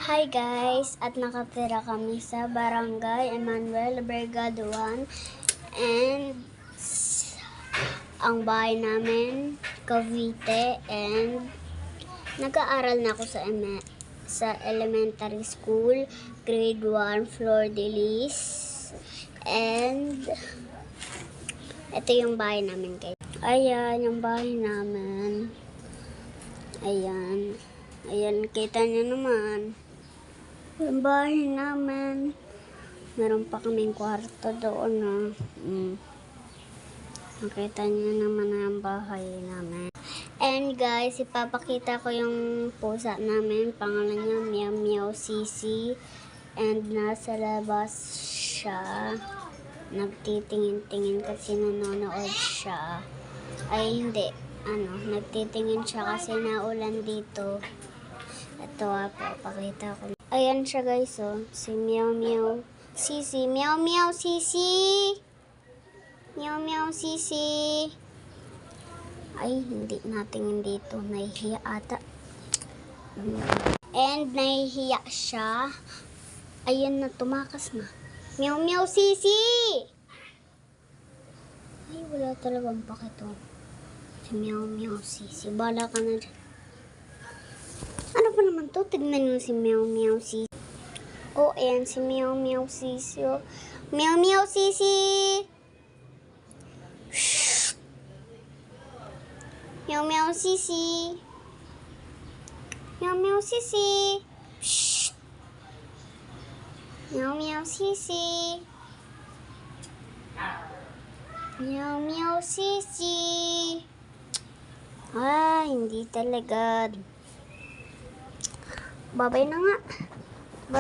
Hi guys! At nakatira kami sa Barangay Emmanuel Brigado 1 and ang bahay namin Cavite and nag-aaral na ako sa elementary school grade 1 Flor de Lis and ito yung bahay namin guys. Ayan yung bahay namin. Ayan, kita nyo naman. Yung bahay namin. Meron pa kaming kwarto doon na. Nakita nyo naman ang bahay namin. And guys, ipapakita ko yung pusa namin. Pangalan niya Meow Meow Sisi. And nasa labas siya. Nagtitingin-tingin kasi nanonood siya. Ay hindi. Nagtitingin siya kasi naulan dito. Ito papakita ko. Ayan siya guys, oh. Si Meow Meow Sisi. Meow Meow Sisi! Meow Meow Sisi! Ay, hindi natingin dito. Nahihiya ata. And nahihiya siya. Ayan na, tumakas na. Meow Meow Sisi! Ay, wala talagang pakito. Si Meow Meow Sisi. Bala ka na dyan. Ano pa naman to? Tignan nyo si Meow Meow Sisi. Oh, ayan si Meow Meow Sisi. Oh. Meow Meow Sisi! Shhh! Meow Meow Sisi! Meow Meow Sisi! Shhh! Meow Meow Sisi! Meow Meow Sisi! Hindi talaga. Bye-bye na nga. Bye.